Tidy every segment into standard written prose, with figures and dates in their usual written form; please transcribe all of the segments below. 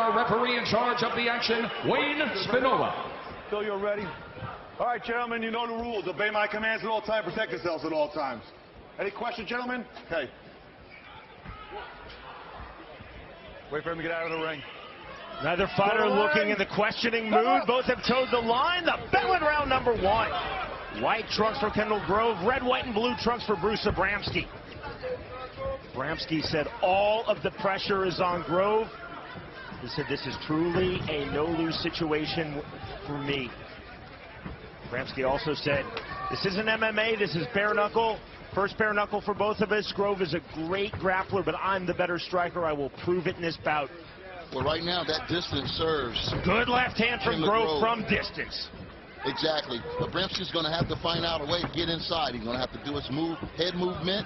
our referee in charge of the action, Wayne Spinola. Phil, you're ready? All right, gentlemen, you know the rules. Obey my commands at all times. Protect yourselves at all times. Any questions, gentlemen? Okay. Wait for him to get out of the ring. Neither fighter looking in the questioning mood. Both have towed the line. The bell in round number 1. White trunks for Kendall Grove. Red, white, and blue trunks for Bruce Abramski. Abramski said all of the pressure is on Grove. He said this is truly a no-lose situation for me. Abramski also said, this isn't MMA, this is bare knuckle. First bare knuckle for both of us. Grove is a great grappler, but I'm the better striker. I will prove it in this bout. Well, right now, that distance serves. Good left hand from Grove from distance. Exactly. Abramski's going to have to find out a way to get inside. He's going to have to do his head movement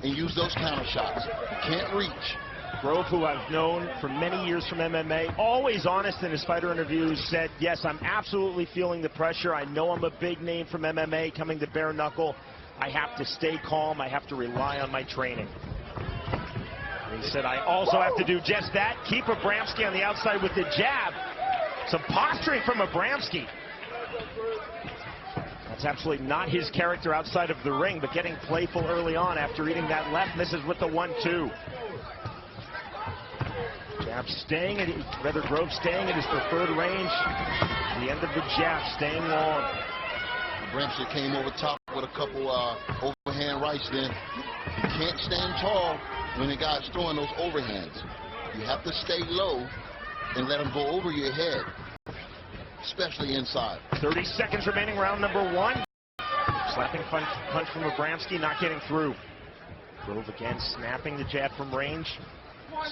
and use those counter shots. He can't reach. Grove, who I've known for many years from MMA, always honest in his fighter interviews, said, yes, I'm absolutely feeling the pressure. I know I'm a big name from MMA coming to bare knuckle. I have to stay calm. I have to rely on my training. And he said, I also have to do just that. Keep Abramski on the outside with the jab. Some posturing from Abramski. That's absolutely not his character outside of the ring, but getting playful early on after eating that left. Misses with the 1-2. Jab staying, Grove staying at his preferred range. The end of the jab, staying long. Abramski came over top with a couple overhand rights then. You can't stand tall when the guy's throwing those overhands. You have to stay low and let him go over your head, especially inside. 30 seconds remaining, round number 1. Slapping punch from Abramski, not getting through. Grove again snapping the jab from range.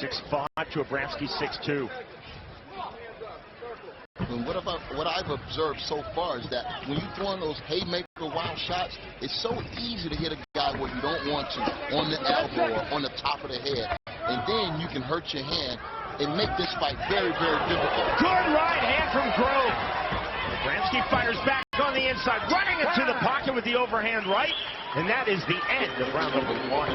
6'5" to Abramski 6'2". And what I've observed so far is that when you throw in those haymaker wild shots, it's so easy to hit a guy where you don't want to, on the elbow or on the top of the head. And then you can hurt your hand and make this fight very, very difficult. Good right hand from Grove. Abramski fires back on the inside, running into the pocket with the overhand right. And that is the end of round number 1.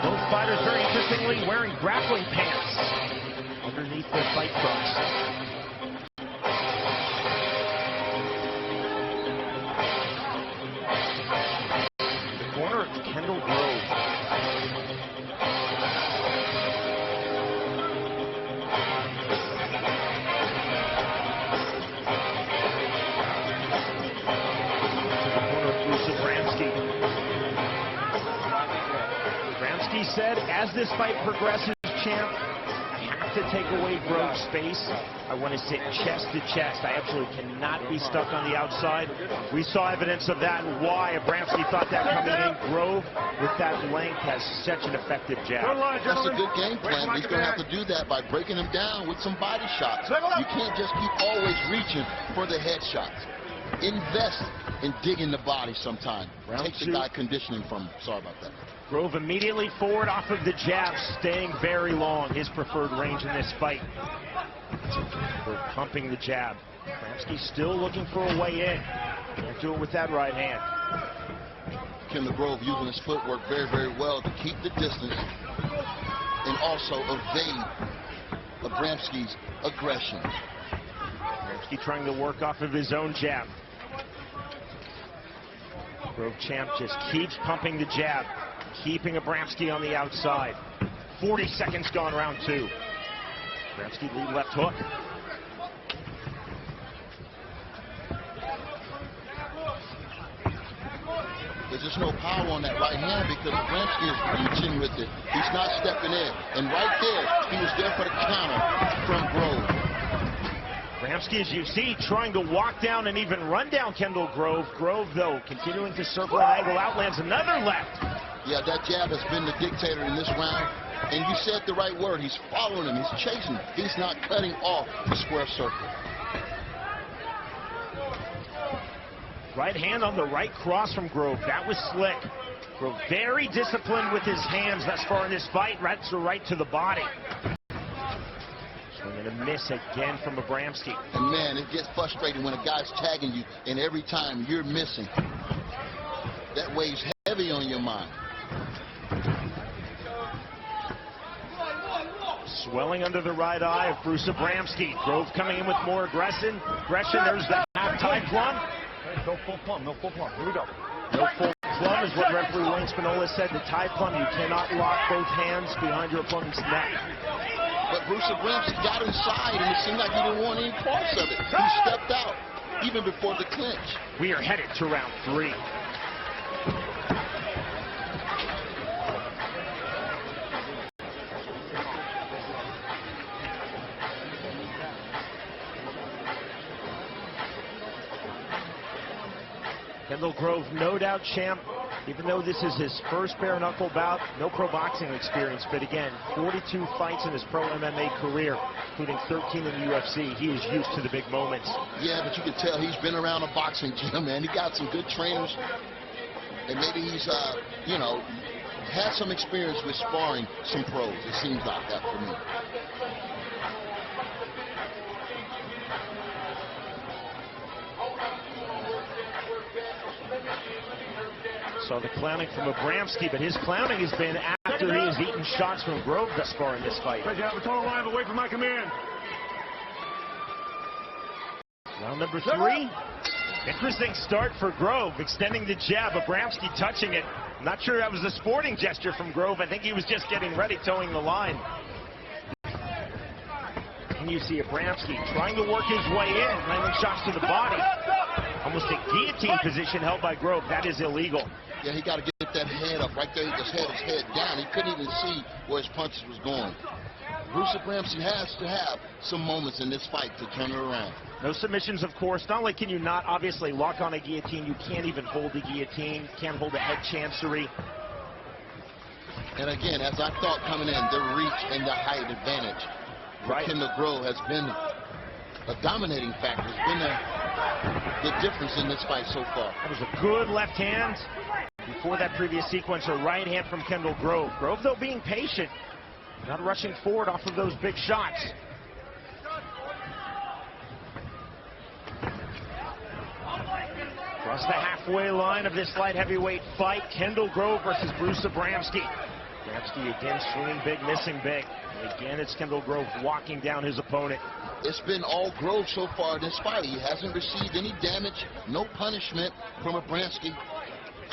Both fighters, very interestingly, wearing grappling pants underneath their fight trunks. The corner of Kendall Grove. To the corner of Bruce Abramski. He said, as this fight progresses, champ, I have to take away Grove's space. I want to sit chest to chest. I absolutely cannot be stuck on the outside. We saw evidence of that and why Abramski thought that coming in. Grove, with that length, has such an effective jab. That's a good game plan. He's going to have to do that by breaking him down with some body shots. You can't just keep always reaching for the head shots. Invest in digging the body sometime. Take the guy conditioning from him. Sorry about that. Grove immediately forward off of the jab, staying very long, his preferred range in this fight. Grove pumping the jab. Abramski still looking for a way in. Can't do it with that right hand. Kendall Grove using his footwork very, very well to keep the distance and also evade Abramski's aggression. Abramski trying to work off of his own jab. Grove champ just keeps pumping the jab, keeping Abramski on the outside. 40 seconds gone, round 2. Abramski lead left hook. There's just no power on that right hand because Abramski is reaching with it. He's not stepping in. And right there, he was there for the counter from Grove. Abramski, as you see, trying to walk down and even run down Kendall Grove. Grove, though, continuing to circle an angle, outlands another left. Yeah, that jab has been the dictator in this round. And you said the right word. He's following him. He's chasing him. He's not cutting off the square circle. Right hand on the right cross from Grove. That was slick. Grove very disciplined with his hands thus far in this fight. That's right to the body. Swing and a miss again from Abramski. And man, it gets frustrating when a guy's tagging you and every time you're missing. That weighs heavy. heavy on your mind. Swelling under the right eye of Bruce Abramski. Grove coming in with more aggression. There's the half-time plum. No full plum, no full plum. Here we go. No full plum is what referee Wayne Spinola said. The tie plum, you cannot lock both hands behind your opponent's neck. But Bruce Abramski got inside, and it seemed like he didn't want any parts of it. He stepped out even before the clinch. We are headed to round 3. Kendall Grove, no doubt champ, even though this is his first bare knuckle bout, no pro boxing experience, but again, 42 fights in his pro MMA career, including 13 in the UFC. He is used to the big moments. Yeah, but you can tell he's been around a boxing gym, man. He got some good trainers, and maybe he's, you know, had some experience with sparring some pros. It seems like that for me. Saw the clowning from Abramski, but his clowning has been after he has eaten shots from Grove thus far in this fight. Take out the total line away from my command. Round number 3. Interesting start for Grove, extending the jab. Abramski touching it. I'm not sure that was a sporting gesture from Grove. I think he was just getting ready, towing the line. And you see Abramski trying to work his way in, landing shots to the body. Almost a guillotine position held by Grove. That is illegal. Yeah, he got to get that head up. Right there, he just had his head down. He couldn't even see where his punches was going. Bruce Abramski has to have some moments in this fight to turn it around. No submissions, of course. Not only can you not obviously lock on a guillotine, you can't even hold the guillotine. Can't hold a head chancery. And again, as I thought coming in, the reach and the height advantage for Kendall Grove has been a dominating factor. It's been the difference in this fight so far. That was a good left hand. Before that previous sequence, a right hand from Kendall Grove. Grove, though, being patient, not rushing forward off of those big shots. Across the halfway line of this light heavyweight fight, Kendall Grove versus Bruce Abramski. Abramski again swinging big, missing big. And again, it's Kendall Grove walking down his opponent. It's been all Grove so far in this fight. He hasn't received any damage, no punishment from Abramski.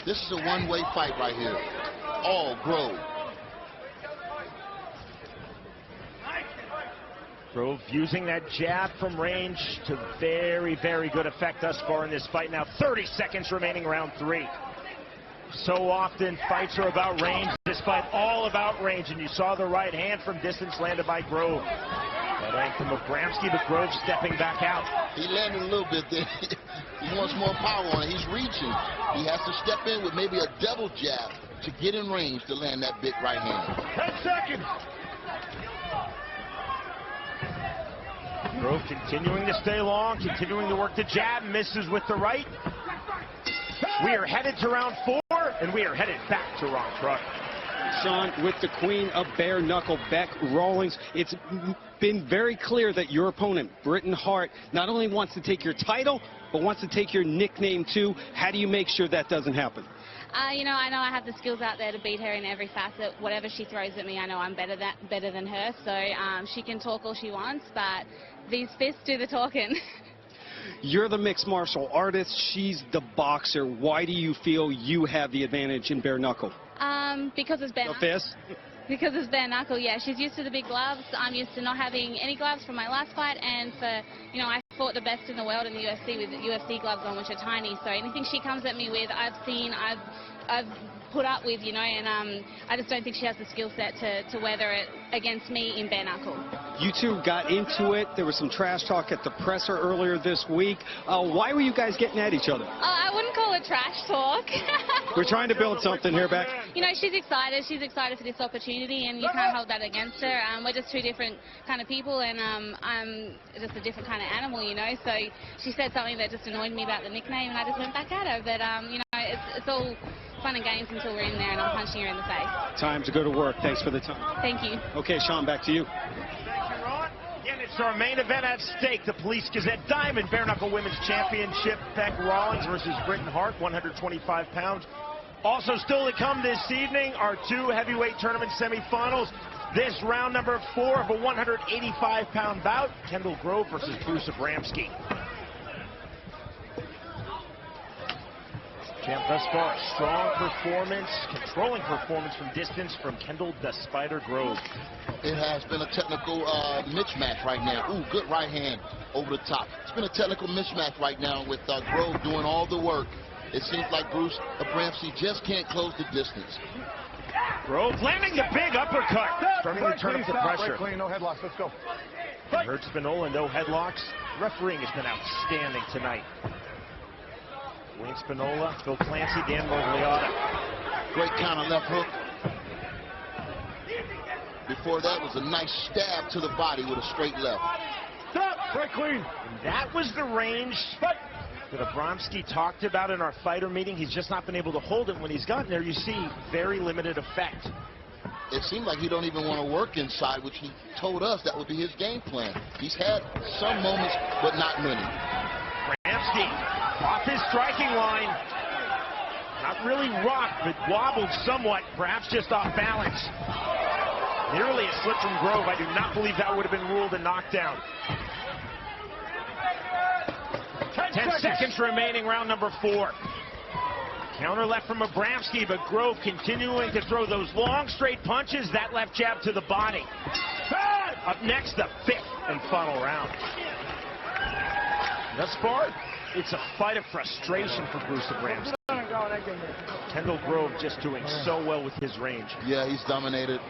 This is a one-way fight right here. All Grove. Grove using that jab from range to very, very good effect thus far in this fight. Now 30 seconds remaining, round 3. So often fights are about range. This fight all about range, and you saw the right hand from distance landed by Grove. That hand from Abramski, but Grove stepping back out. He landed a little bit there. He wants more power on it. He's reaching. He has to step in with maybe a double jab to get in range to land that big right hand. 10 seconds. Grove continuing to stay long, continuing to work the jab, misses with the right. We are headed to round 4, and we are headed back to Ron Truck. Sean, with the queen of bare knuckle, Beck Rawlings, it's been very clear that your opponent, Britton Hart, not only wants to take your title, but wants to take your nickname too. How do you make sure that doesn't happen? You know I have the skills out there to beat her in every facet. Whatever she throws at me, I know I'm better than her. So she can talk all she wants, but these fists do the talking. You're the mixed martial artist. She's the boxer. Why do you feel you have the advantage in bare knuckle? Because it's bare knuckle. Because it's bare knuckle, yeah. She's used to the big gloves. I'm used to not having any gloves from my last fight, and I fought the best in the world in the UFC with UFC gloves on, which are tiny. So anything she comes at me with, I've seen, I've put up with, and I just don't think she has the skill set to weather it against me in bare knuckle. You two got into it. There was some trash talk at the presser earlier this week. Why were you guys getting at each other? I wouldn't call it trash talk. We're trying to build something here, Beck. She's excited. She's excited for this opportunity, and you can't hold that against her. We're just two different kind of people, and I'm just a different kind of animal, So she said something that just annoyed me about the nickname, and I just went back at her. But, it's all fun and games until we're in there and I'm punching her in the face. Time to go to work. Thanks for the time. Thank you. Okay, Sean, back to you. Thank you, Ron. Again, it's our main event at stake. The Police Gazette Diamond Bare Knuckle Women's Championship. Beck Rawlings versus Britton Hart, 125 pounds. Also still to come this evening are 2 heavyweight tournament semifinals. This round number 4 of a 185-pound bout, Kendall Grove versus Bruce Abramski. Champ thus far, strong performance, controlling performance from distance from Kendall the Spider Grove. It has been a technical mismatch right now. Ooh, good right hand over the top. It's been a technical mismatch right now with Grove doing all the work. It seems like Bruce Abramski just can't close the distance. Grove landing the big uppercut, starting to turn up the pressure. Right clean, no headlocks, let's go. Hurt Spinola, no headlocks. Refereeing has been outstanding tonight. Wayne Spinola, Phil Clancy, Dan Mogliata. Great counter left hook. Before that was a nice stab to the body with a straight left. Stop, right clean. And that was the range that Abramski talked about in our fighter meeting. He's just not been able to hold it. When he's gotten there, you see very limited effect. It seemed like he don't even want to work inside, which he told us that would be his game plan. He's had some moments, but not many. Abramski off his striking line. Not really rocked, but wobbled somewhat, perhaps just off balance. Nearly a slip from Grove. I do not believe that would have been ruled a knockdown. 10 seconds remaining, round number 4. Counter left from Abramski, but Grove continuing to throw those long, straight punches. That left jab to the body. Up next, the 5th and final round. Thus far, it's a fight of frustration for Bruce Abramski. Kendall Grove just doing so well with his range. Yeah, he's dominated.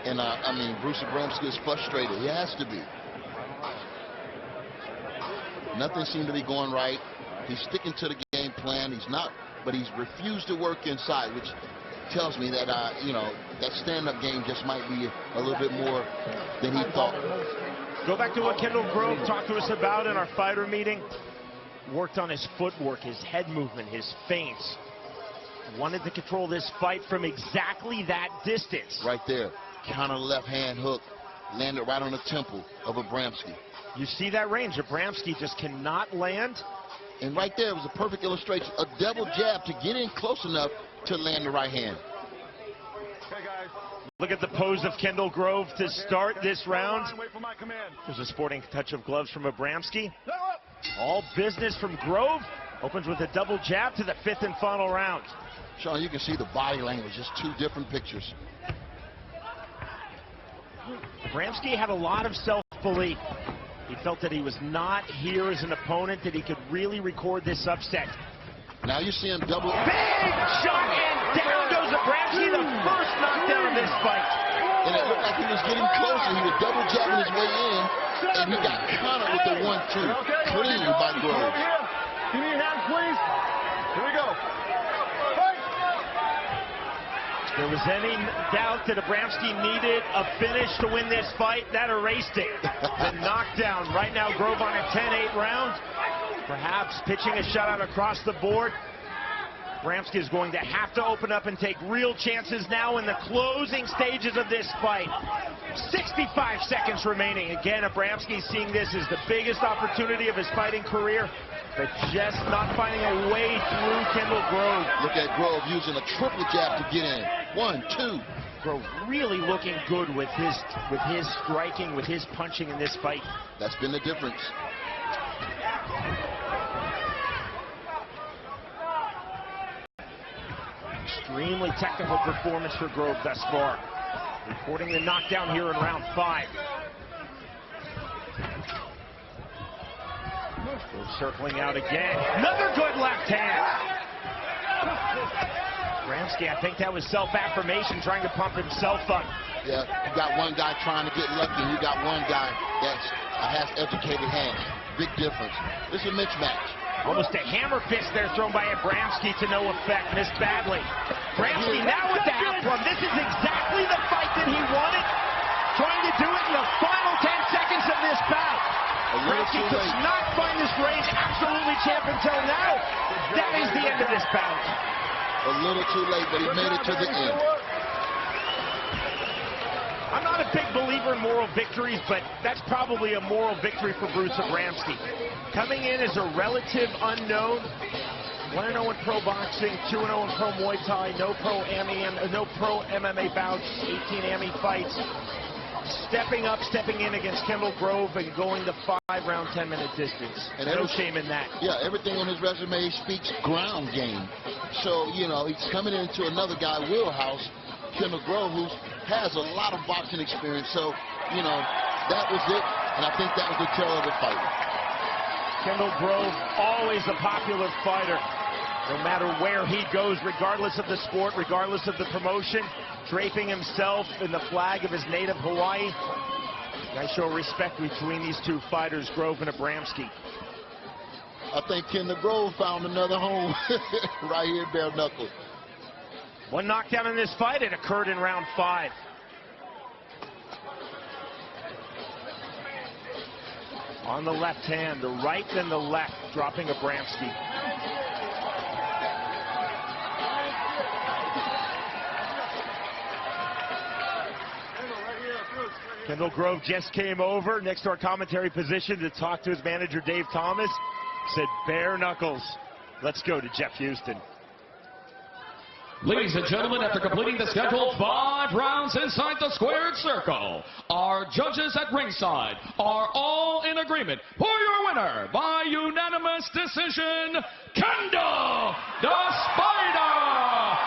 And, I mean, Bruce Abramski is frustrated. He has to be. Nothing seemed to be going right. He's sticking to the game plan. He's not, but he's refused to work inside, which tells me that, you know, that stand-up game just might be a little bit more than he thought. Go back to what Kendall Grove talked to us about in our fighter meeting. Worked on his footwork, his head movement, his feints. Wanted to control this fight from exactly that distance. Right there. Counter left hand hook. Landed right on the temple of Abramski. You see that range. Abramski just cannot land. And right there was a perfect illustration. A double jab to get in close enough to land the right hand. Okay, guys. Look at the pose of Kendall Grove to start this round. Wait for my command. There's a sporting touch of gloves from Abramski. All business from Grove. Opens with a double jab to the 5th and final round. Sean, you can see the body language, just 2 different pictures. Abramski had a lot of self-belief. He felt that he was not here as an opponent, that he could really record this upset. Now you see him double. Big shot, and down goes Abramski, the first knockdown of this fight. And it looked like he was getting closer. He was double jabbing his way in, and he got countered with the 1-2. Clean by Grove. Give me your hands, please. Here we go. Fight. If there was any doubt that Abramski needed a finish to win this fight, that erased it. The knockdown. Right now, Grove on a 10-8 round. Perhaps pitching a shutout across the board. Abramski is going to have to open up and take real chances now in the closing stages of this fight. 65 seconds remaining. Again, Abramski seeing this as the biggest opportunity of his fighting career, but just not finding a way through Kendall Grove. Look at Grove using a triple jab to get in. 1, 2. Grove really looking good with his striking, with his punching in this fight. That's been the difference. Extremely technical performance for Grove thus far. Recording the knockdown here in round 5. Grove circling out again. Another good left hand. Abramski, I think that was self-affirmation, trying to pump himself up. Yeah, you got one guy trying to get lucky, and you got one guy that has educated hands. Big difference. This is a mismatch. Almost a hammer fist there thrown by Abramski to no effect. Missed badly. Abramski now with the half plug. This is exactly the fight that he wanted. Trying to do it in the final 10 seconds of this bout. Abramski does not find this range absolutely champ until now. That is the end of this bout. A little too late, but he made it to the end. I'm not a big believer in moral victories, but that's probably a moral victory for Bruce Abramski. Coming in as a relative unknown, 1-0 in pro boxing, 2-0 in pro Muay Thai, no pro MMA bouts, 18 AMI fights. Stepping up, stepping in against Kendall Grove and going the 5-round, 10-minute distance. And no shame in that. Yeah, everything on his resume speaks ground game. So, you know, he's coming into another guy, wheelhouse, Kendall Grove, who has a lot of boxing experience. So, you know, that was it. And I think that was the tale of the fight. Kendall Grove, always a popular fighter. No matter where he goes, regardless of the sport, regardless of the promotion, draping himself in the flag of his native Hawaii. I show respect between these two fighters, Grove and Abramski. I think Kendall Grove found another home right here in bare knuckle. One knockdown in this fight. It occurred in round 5. On the left hand, the right then the left, dropping Abramski. Kendall Grove just came over next to our commentary position to talk to his manager, Dave Thomas. Said, bare knuckles. Let's go to Jeff Houston. Ladies and gentlemen, after completing the scheduled 5 rounds inside the squared circle, our judges at ringside are all in agreement for your winner by unanimous decision, Kendall the Spider